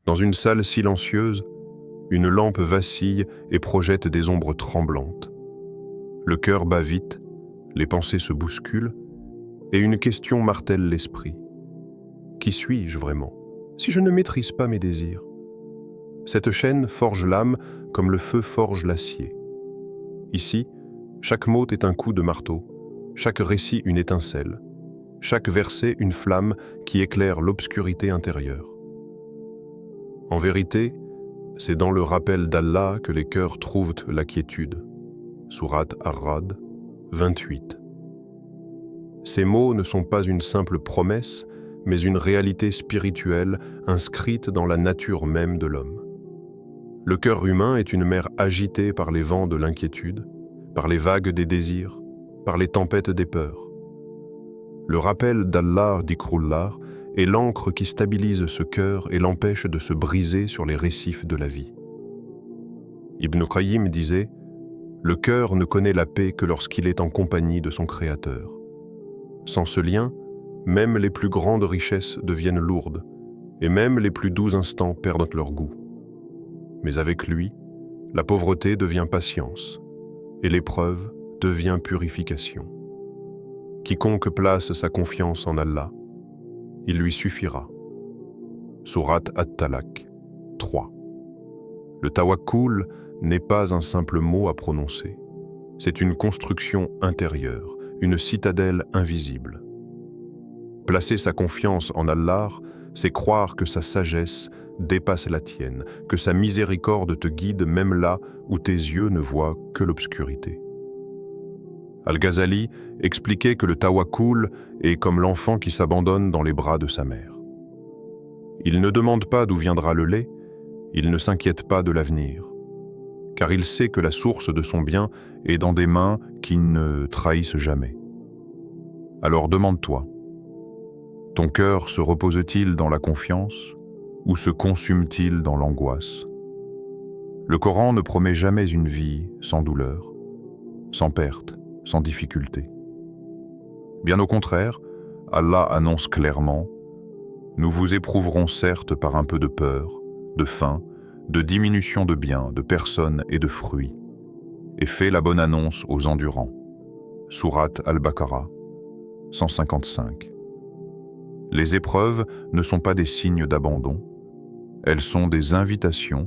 Dans une salle silencieuse, une lampe vacille et projette des ombres tremblantes. Le cœur bat vite, les pensées se bousculent, et une question martèle l'esprit. Qui suis-je vraiment, si je ne maîtrise pas mes désirs? Cette chaîne forge l'âme comme le feu forge l'acier. Ici, chaque mot est un coup de marteau, chaque récit une étincelle, chaque verset une flamme qui éclaire l'obscurité intérieure. En vérité, c'est dans le rappel d'Allah que les cœurs trouvent la quiétude. Sourate Ar-Ra'd 28. Ces mots ne sont pas une simple promesse, mais une réalité spirituelle inscrite dans la nature même de l'homme. Le cœur humain est une mer agitée par les vents de l'inquiétude, par les vagues des désirs, par les tempêtes des peurs. Le rappel d'Allah dhikrullah est l'ancre qui stabilise ce cœur et l'empêche de se briser sur les récifs de la vie. Ibn Qayyim disait « Le cœur ne connaît la paix que lorsqu'il est en compagnie de son Créateur. Sans ce lien, même les plus grandes richesses deviennent lourdes, et même les plus doux instants perdent leur goût. Mais avec lui, la pauvreté devient patience, et l'épreuve devient purification. Quiconque place sa confiance en Allah, il lui suffira. » Sourate At-Talaq 3. Le tawakkul n'est pas un simple mot à prononcer. C'est une construction intérieure, une citadelle invisible. Placer sa confiance en Allah, c'est croire que sa sagesse dépasse la tienne, que sa miséricorde te guide même là où tes yeux ne voient que l'obscurité. Al-Ghazali expliquait que le tawakkul est comme l'enfant qui s'abandonne dans les bras de sa mère. Il ne demande pas d'où viendra le lait, il ne s'inquiète pas de l'avenir, car il sait que la source de son bien est dans des mains qui ne trahissent jamais. Alors demande-toi, ton cœur se repose-t-il dans la confiance ou se consume-t-il dans l'angoisse? Le Coran ne promet jamais une vie sans douleur, sans perte, sans difficulté. Bien au contraire, Allah annonce clairement « Nous vous éprouverons certes par un peu de peur, de faim, de diminution de biens, de personnes et de fruits, et fait la bonne annonce aux endurants. » Sourate Al-Baqarah 155. Les épreuves ne sont pas des signes d'abandon, elles sont des invitations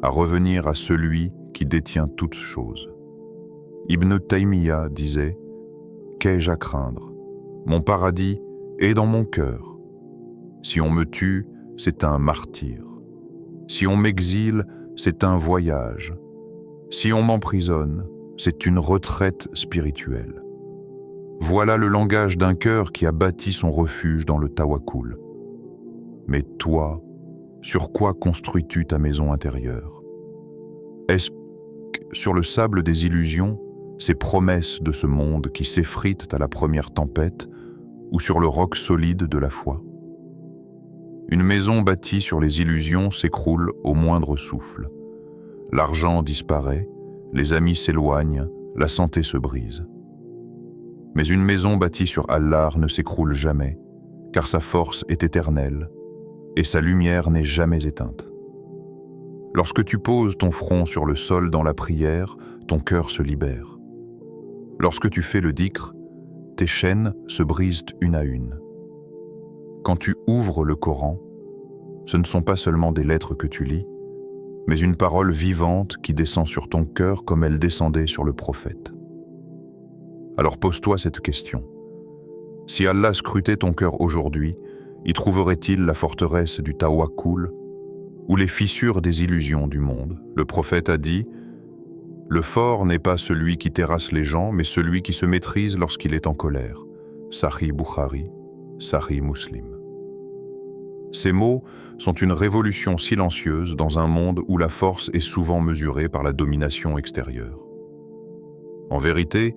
à revenir à celui qui détient toutes choses. Ibn Taymiyyah disait « Qu'ai-je à craindre? Mon paradis est dans mon cœur. Si on me tue, c'est un martyr. Si on m'exile, c'est un voyage. Si on m'emprisonne, c'est une retraite spirituelle. Voilà le langage d'un cœur qui a bâti son refuge dans le tawakkul. Mais toi, sur quoi construis-tu ta maison intérieure? Est-ce sur le sable des illusions, ces promesses de ce monde qui s'effritent à la première tempête, ou sur le roc solide de la foi? Une maison bâtie sur les illusions s'écroule au moindre souffle. L'argent disparaît, les amis s'éloignent, la santé se brise. Mais une maison bâtie sur Allah ne s'écroule jamais, car sa force est éternelle, et sa lumière n'est jamais éteinte. Lorsque tu poses ton front sur le sol dans la prière, ton cœur se libère. Lorsque tu fais le dhikr, tes chaînes se brisent une à une. Quand tu ouvres le Coran, ce ne sont pas seulement des lettres que tu lis, mais une parole vivante qui descend sur ton cœur comme elle descendait sur le prophète. Alors pose-toi cette question. Si Allah scrutait ton cœur aujourd'hui, y trouverait-il la forteresse du tawakkul ou les fissures des illusions du monde? Le prophète a dit « Le fort n'est pas celui qui terrasse les gens, mais celui qui se maîtrise lorsqu'il est en colère. » Sahih Bukhari, Sahih Muslim. Ces mots sont une révolution silencieuse dans un monde où la force est souvent mesurée par la domination extérieure. En vérité,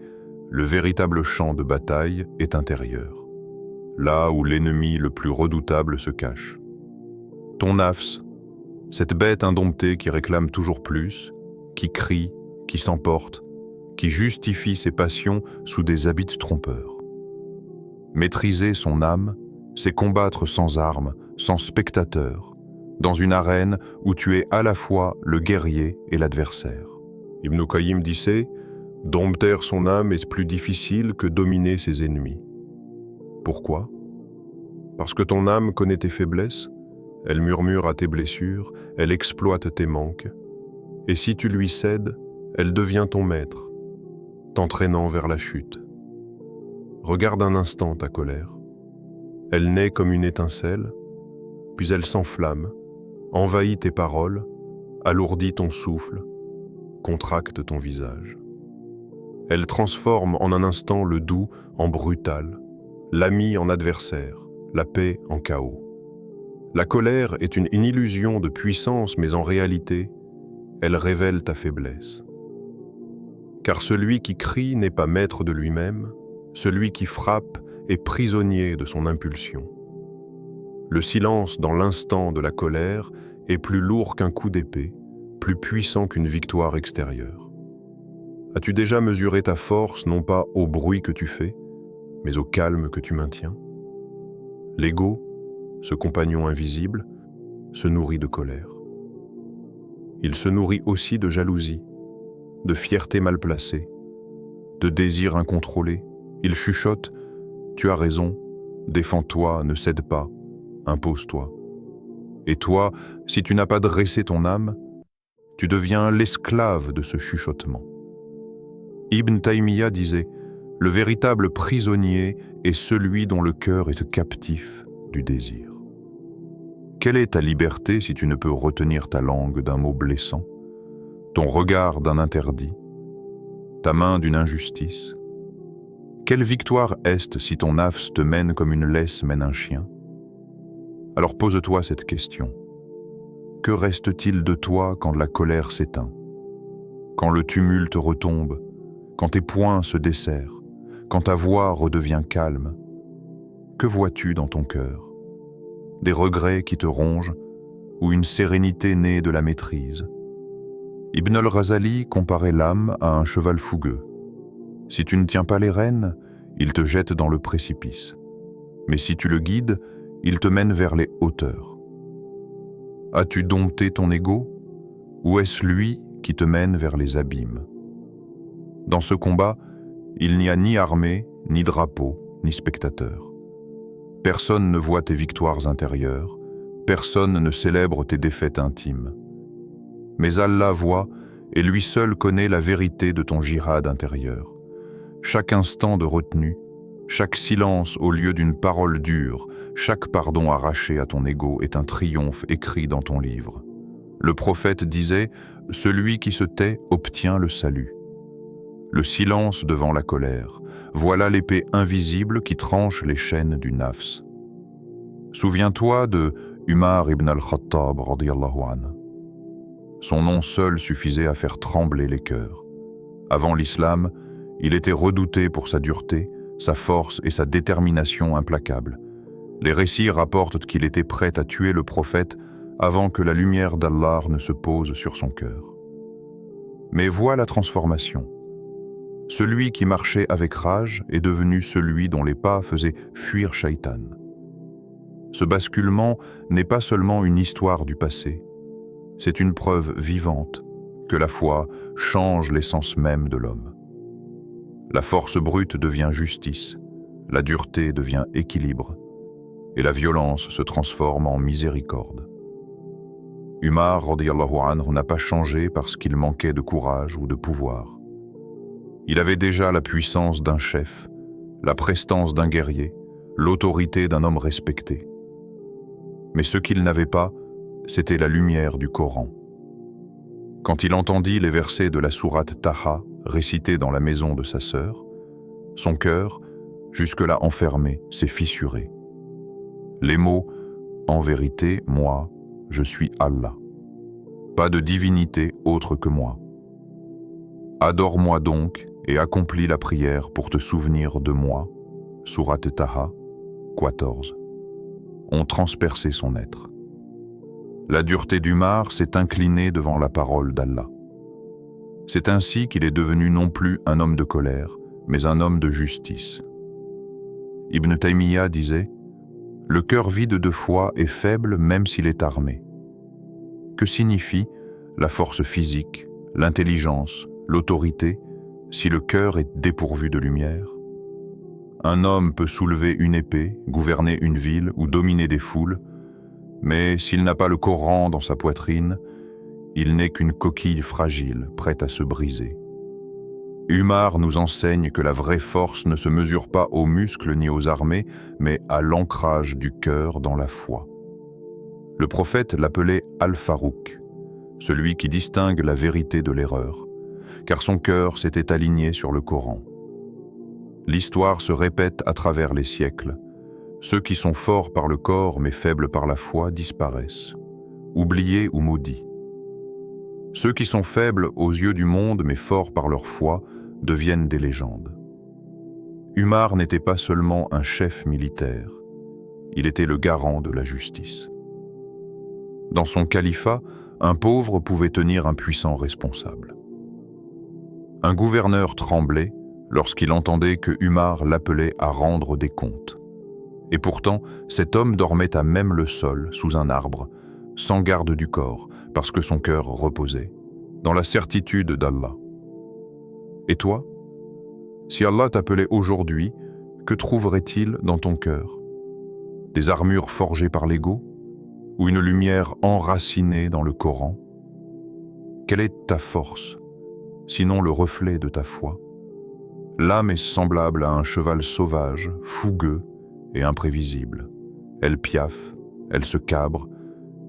le véritable champ de bataille est intérieur, là où l'ennemi le plus redoutable se cache. Ton nafs, cette bête indomptée qui réclame toujours plus, qui crie, qui s'emporte, qui justifie ses passions sous des habits trompeurs. Maîtriser son âme, c'est combattre sans armes, sans spectateurs, dans une arène où tu es à la fois le guerrier et l'adversaire. Ibn Qayyim disait « Dompter son âme est plus difficile que dominer ses ennemis. » Pourquoi? Parce que ton âme connaît tes faiblesses, elle murmure à tes blessures, elle exploite tes manques. Et si tu lui cèdes, elle devient ton maître, t'entraînant vers la chute. Regarde un instant ta colère. Elle naît comme une étincelle, puis elle s'enflamme, envahit tes paroles, alourdit ton souffle, contracte ton visage. Elle transforme en un instant le doux en brutal, l'ami en adversaire, la paix en chaos. La colère est une illusion de puissance, mais en réalité, elle révèle ta faiblesse. Car celui qui crie n'est pas maître de lui-même, celui qui frappe est prisonnier de son impulsion. Le silence dans l'instant de la colère est plus lourd qu'un coup d'épée, plus puissant qu'une victoire extérieure. As-tu déjà mesuré ta force non pas au bruit que tu fais, mais au calme que tu maintiens? L'ego, ce compagnon invisible, se nourrit de colère. Il se nourrit aussi de jalousie, de fierté mal placée, de désir incontrôlé. Il chuchote « Tu as raison, défends-toi, ne cède pas, impose-toi. » Et toi, si tu n'as pas dressé ton âme, tu deviens l'esclave de ce chuchotement. Ibn Taymiyya disait « Le véritable prisonnier est celui dont le cœur est captif du désir. » Quelle est ta liberté si tu ne peux retenir ta langue d'un mot blessant, ton regard d'un interdit, ta main d'une injustice? Quelle victoire est-ce si ton nafs te mène comme une laisse mène un chien? Alors pose-toi cette question. Que reste-t-il de toi quand la colère s'éteint? Quand le tumulte retombe? Quand tes poings se desserrent? Quand ta voix redevient calme? Que vois-tu dans ton cœur? Des regrets qui te rongent ou une sérénité née de la maîtrise? Ibn al-Ghazali comparait l'âme à un cheval fougueux. Si tu ne tiens pas les rênes, il te jette dans le précipice. Mais si tu le guides, il te mène vers les hauteurs. As-tu dompté ton ego, ou est-ce lui qui te mène vers les abîmes? Dans ce combat, il n'y a ni armée, ni drapeau, ni spectateur. Personne ne voit tes victoires intérieures, personne ne célèbre tes défaites intimes. Mais Allah voit, et lui seul connaît la vérité de ton jihad intérieur. Chaque instant de retenue, chaque silence au lieu d'une parole dure, chaque pardon arraché à ton ego est un triomphe écrit dans ton livre. Le prophète disait « Celui qui se tait obtient le salut ». Le silence devant la colère, voilà l'épée invisible qui tranche les chaînes du nafs. Souviens-toi de Umar ibn al-Khattab radiyallahu anhu. Son nom seul suffisait à faire trembler les cœurs. Avant l'islam, il était redouté pour sa dureté, sa force et sa détermination implacable. Les récits rapportent qu'il était prêt à tuer le prophète avant que la lumière d'Allah ne se pose sur son cœur. Mais vois la transformation. Celui qui marchait avec rage est devenu celui dont les pas faisaient fuir Shaitan. Ce basculement n'est pas seulement une histoire du passé, c'est une preuve vivante que la foi change l'essence même de l'homme. La force brute devient justice, la dureté devient équilibre, et la violence se transforme en miséricorde. Umar radiyallahu anhu n'a pas changé parce qu'il manquait de courage ou de pouvoir. Il avait déjà la puissance d'un chef, la prestance d'un guerrier, l'autorité d'un homme respecté. Mais ce qu'il n'avait pas, c'était la lumière du Coran. Quand il entendit les versets de la sourate Taha récités dans la maison de sa sœur, son cœur, jusque-là enfermé, s'est fissuré. Les mots « En vérité, moi, je suis Allah. Pas de divinité autre que moi. Adore-moi donc et accomplis la prière pour te souvenir de moi. » Sourate Taha, 14. Ont transpercé son être. La dureté d'Umar s'est inclinée devant la parole d'Allah. C'est ainsi qu'il est devenu non plus un homme de colère, mais un homme de justice. Ibn Taymiyya disait « Le cœur vide de foi est faible même s'il est armé. Que signifie la force physique, l'intelligence, l'autorité, si le cœur est dépourvu de lumière? Un homme peut soulever une épée, gouverner une ville ou dominer des foules, mais s'il n'a pas le Coran dans sa poitrine, il n'est qu'une coquille fragile, prête à se briser. Umar nous enseigne que la vraie force ne se mesure pas aux muscles ni aux armées, mais à l'ancrage du cœur dans la foi. Le prophète l'appelait Al-Farouk, celui qui distingue la vérité de l'erreur, car son cœur s'était aligné sur le Coran. L'histoire se répète à travers les siècles. Ceux qui sont forts par le corps mais faibles par la foi disparaissent, oubliés ou maudits. Ceux qui sont faibles aux yeux du monde mais forts par leur foi deviennent des légendes. Umar n'était pas seulement un chef militaire, il était le garant de la justice. Dans son califat, un pauvre pouvait tenir un puissant responsable. Un gouverneur tremblait lorsqu'il entendait que Umar l'appelait à rendre des comptes. Et pourtant, cet homme dormait à même le sol, sous un arbre, sans garde du corps, parce que son cœur reposait, dans la certitude d'Allah. Et toi? Si Allah t'appelait aujourd'hui, que trouverait-il dans ton cœur? Des armures forgées par l'ego? Ou une lumière enracinée dans le Coran? Quelle est ta force, sinon le reflet de ta foi? L'âme est semblable à un cheval sauvage, fougueux et imprévisible. Elle piaffe, elle se cabre,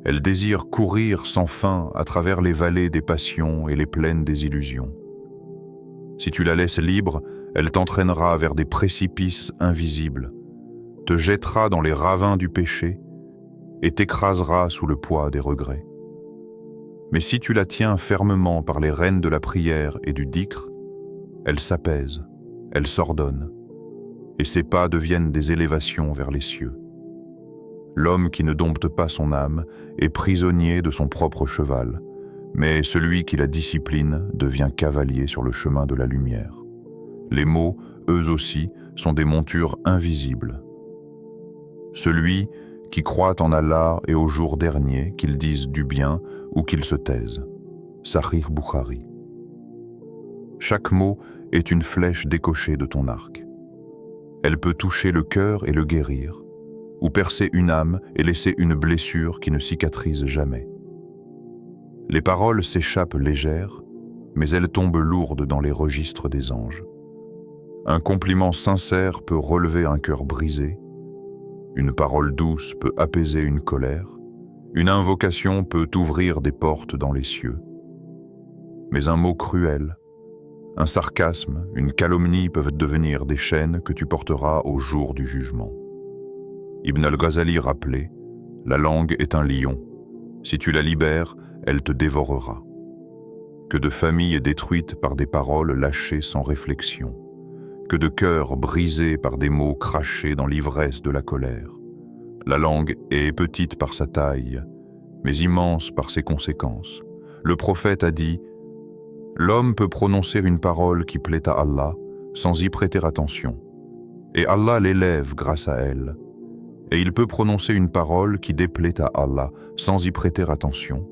elle désire courir sans fin à travers les vallées des passions et les plaines des illusions. Si tu la laisses libre, elle t'entraînera vers des précipices invisibles, te jettera dans les ravins du péché et t'écrasera sous le poids des regrets. Mais si tu la tiens fermement par les rênes de la prière et du dhikr, elle s'apaise, elle s'ordonne, et ses pas deviennent des élévations vers les cieux. L'homme qui ne dompte pas son âme est prisonnier de son propre cheval, mais celui qui la discipline devient cavalier sur le chemin de la lumière. Les mots, eux aussi, sont des montures invisibles. Celui qui croit en Allah et au jour dernier, qu'il dise du bien ou qu'il se taise. Sahih Bukhari. Chaque mot est une flèche décochée de ton arc. Elle peut toucher le cœur et le guérir, ou percer une âme et laisser une blessure qui ne cicatrise jamais. Les paroles s'échappent légères, mais elles tombent lourdes dans les registres des anges. Un compliment sincère peut relever un cœur brisé, une parole douce peut apaiser une colère, une invocation peut ouvrir des portes dans les cieux. Mais un mot cruel, un sarcasme, une calomnie peuvent devenir des chaînes que tu porteras au jour du jugement. Ibn al-Ghazali rappelait « La langue est un lion. Si tu la libères, elle te dévorera. » Que de familles détruites par des paroles lâchées sans réflexion. Que de cœurs brisés par des mots crachés dans l'ivresse de la colère. La langue est petite par sa taille, mais immense par ses conséquences. Le prophète a dit « L'homme peut prononcer une parole qui plaît à Allah sans y prêter attention, et Allah l'élève grâce à elle. Et il peut prononcer une parole qui déplaît à Allah sans y prêter attention,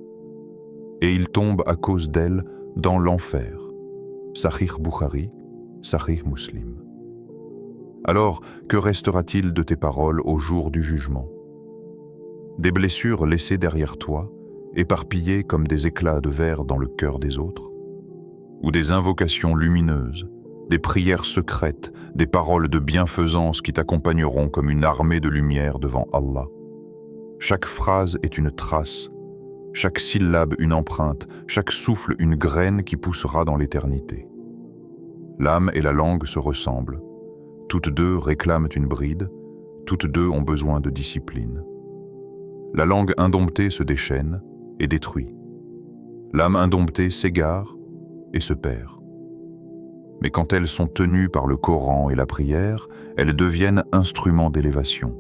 et il tombe à cause d'elle dans l'enfer. » Sahih Bukhari, Sahih Muslim. Alors, que restera-t-il de tes paroles au jour du jugement? Des blessures laissées derrière toi, éparpillées comme des éclats de verre dans le cœur des autres? Ou des invocations lumineuses, des prières secrètes, des paroles de bienfaisance qui t'accompagneront comme une armée de lumière devant Allah? Chaque phrase est une trace, chaque syllabe une empreinte, chaque souffle une graine qui poussera dans l'éternité. L'âme et la langue se ressemblent. Toutes deux réclament une bride, toutes deux ont besoin de discipline. La langue indomptée se déchaîne et détruit. L'âme indomptée s'égare et se perd. Mais quand elles sont tenues par le Coran et la prière, elles deviennent instruments d'élévation.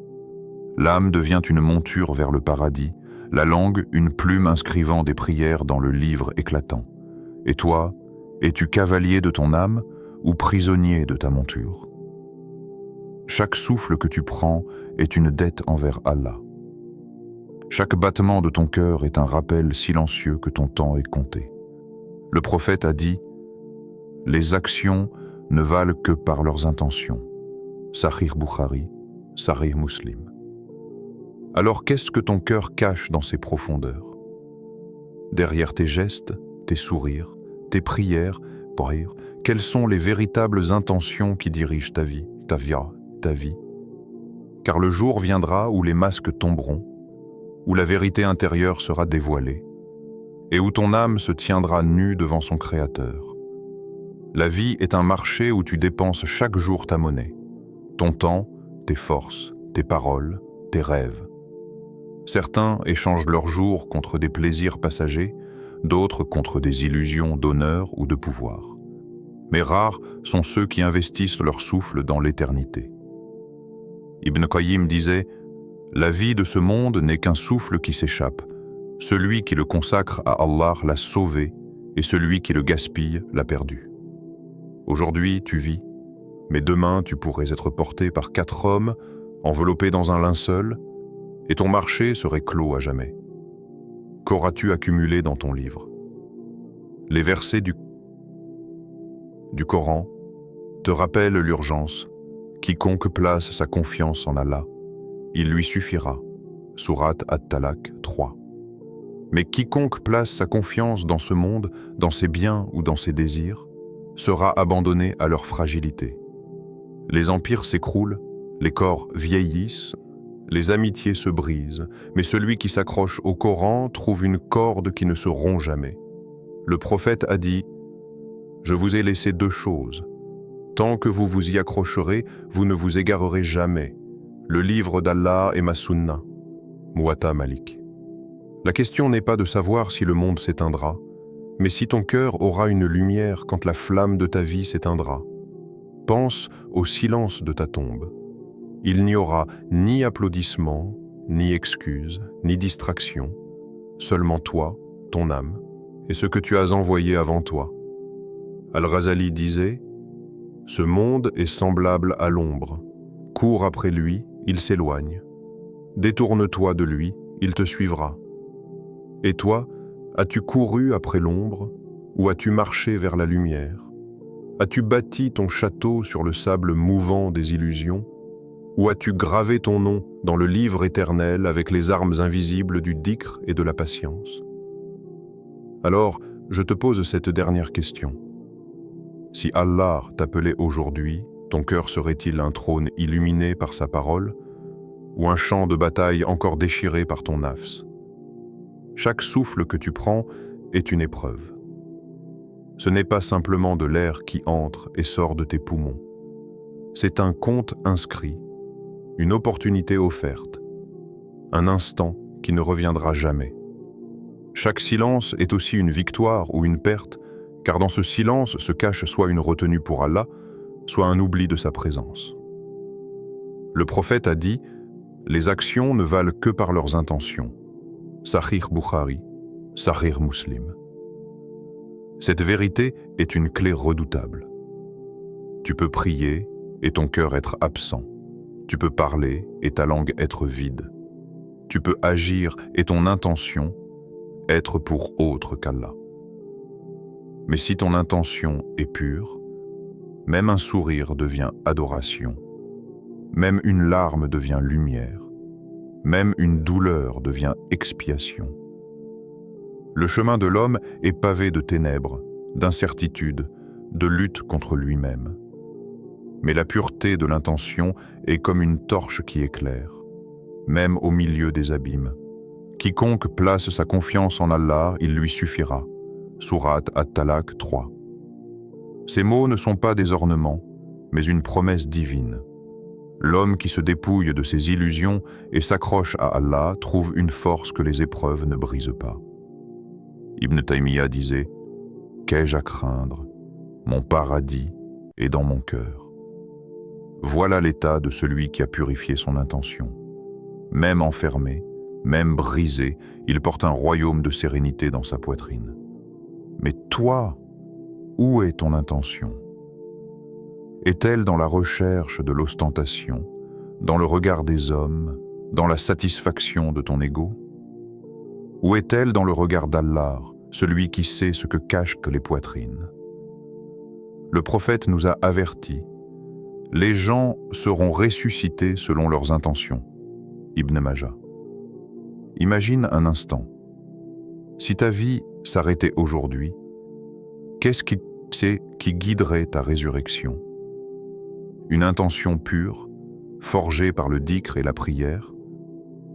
L'âme devient une monture vers le paradis, la langue une plume inscrivant des prières dans le livre éclatant. Et toi, es-tu cavalier de ton âme ou prisonnier de ta monture? Chaque souffle que tu prends est une dette envers Allah. Chaque battement de ton cœur est un rappel silencieux que ton temps est compté. Le prophète a dit « Les actions ne valent que par leurs intentions ». Sahih Bukhari, Sahih Muslim. Alors qu'est-ce que ton cœur cache dans ses profondeurs? Derrière tes gestes, tes sourires, tes prières, quelles sont les véritables intentions qui dirigent ta vie, ta vie? Car le jour viendra où les masques tomberont, où la vérité intérieure sera dévoilée, et où ton âme se tiendra nue devant son Créateur. La vie est un marché où tu dépenses chaque jour ta monnaie, ton temps, tes forces, tes paroles, tes rêves. Certains échangent leurs jours contre des plaisirs passagers, d'autres contre des illusions d'honneur ou de pouvoir. Mais rares sont ceux qui investissent leur souffle dans l'éternité. Ibn Qayyim disait « La vie de ce monde n'est qu'un souffle qui s'échappe. Celui qui le consacre à Allah l'a sauvé, et celui qui le gaspille l'a perdu. » Aujourd'hui, tu vis, mais demain, tu pourrais être porté par 4 hommes, enveloppés dans un linceul, et ton marché serait clos à jamais. Qu'auras-tu accumulé dans ton livre? Les versets du Coran te rappellent l'urgence. Quiconque place sa confiance en Allah, il lui suffira. Sourate At-Talaq 3. Mais quiconque place sa confiance dans ce monde, dans ses biens ou dans ses désirs, sera abandonné à leur fragilité. Les empires s'écroulent, les corps vieillissent, les amitiés se brisent, mais celui qui s'accroche au Coran trouve une corde qui ne se rompt jamais. Le prophète a dit « Je vous ai laissé 2 choses. Tant que vous vous y accrocherez, vous ne vous égarerez jamais. Le livre d'Allah et ma sunna. » Muwatta Malik. La question n'est pas de savoir si le monde s'éteindra, mais si ton cœur aura une lumière quand la flamme de ta vie s'éteindra. Pense au silence de ta tombe. Il n'y aura ni applaudissements, ni excuses, ni distractions, seulement toi, ton âme, et ce que tu as envoyé avant toi. Al-Ghazali disait « Ce monde est semblable à l'ombre. Cours après lui, il s'éloigne. Détourne-toi de lui, il te suivra. Et toi, as-tu couru après l'ombre, ou as-tu marché vers la lumière? As-tu bâti ton château sur le sable mouvant des illusions? Ou as-tu gravé ton nom dans le livre éternel avec les armes invisibles du dhikr et de la patience? Alors, je te pose cette dernière question. Si Allah t'appelait aujourd'hui, ton cœur serait-il un trône illuminé par sa parole, ou un champ de bataille encore déchiré par ton nafs? Chaque souffle que tu prends est une épreuve. Ce n'est pas simplement de l'air qui entre et sort de tes poumons. C'est un compte inscrit, une opportunité offerte, un instant qui ne reviendra jamais. Chaque silence est aussi une victoire ou une perte, car dans ce silence se cache soit une retenue pour Allah, soit un oubli de sa présence. Le prophète a dit « Les actions ne valent que par leurs intentions ». Sahih Bukhari, Sahih Muslim. Cette vérité est une clé redoutable. Tu peux prier et ton cœur être absent. Tu peux parler et ta langue être vide. Tu peux agir et ton intention être pour autre qu'Allah. Mais si ton intention est pure, même un sourire devient adoration, même une larme devient lumière, même une douleur devient expiation. Le chemin de l'homme est pavé de ténèbres, d'incertitudes, de lutte contre lui-même. Mais la pureté de l'intention est comme une torche qui éclaire, même au milieu des abîmes. Quiconque place sa confiance en Allah, il lui suffira. Sourate At-Talaq 3. Ces mots ne sont pas des ornements, mais une promesse divine. L'homme qui se dépouille de ses illusions et s'accroche à Allah trouve une force que les épreuves ne brisent pas. Ibn Taymiyyah disait « Qu'ai-je à craindre? Mon paradis est dans mon cœur. » Voilà l'état de celui qui a purifié son intention. Même enfermé, même brisé, il porte un royaume de sérénité dans sa poitrine. Mais toi, où est ton intention? Est-elle dans la recherche de l'ostentation, dans le regard des hommes, dans la satisfaction de ton ego? Où est-elle dans le regard d'Allah, celui qui sait ce que cachent les poitrines? Le prophète nous a avertis. Les gens seront ressuscités selon leurs intentions. Ibn Majah. Imagine un instant. Si ta vie s'arrêtait aujourd'hui, qu'est-ce qui guiderait ta résurrection? Une intention pure, forgée par le dhikr et la prière,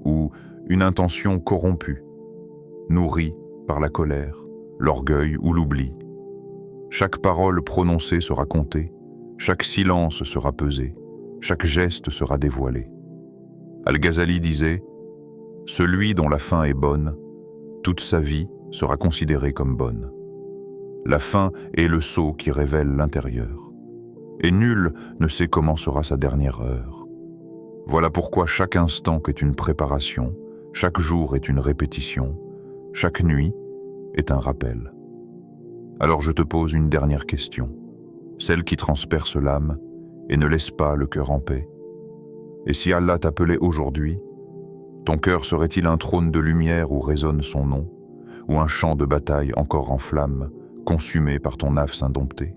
ou une intention corrompue, nourrie par la colère, l'orgueil ou l'oubli? Chaque parole prononcée sera comptée, chaque silence sera pesé, chaque geste sera dévoilé. Al-Ghazali disait « Celui dont la fin est bonne, toute sa vie sera considérée comme bonne. La fin est le sceau qui révèle l'intérieur. Et nul ne sait comment sera sa dernière heure. Voilà pourquoi chaque instant est une préparation, chaque jour est une répétition, chaque nuit est un rappel. » Alors je te pose une dernière question, celle qui transperce l'âme et ne laisse pas le cœur en paix. Et si Allah t'appelait aujourd'hui, ton cœur serait-il un trône de lumière où résonne son nom, ou un champ de bataille encore en flammes, consumé par ton nafs indompté?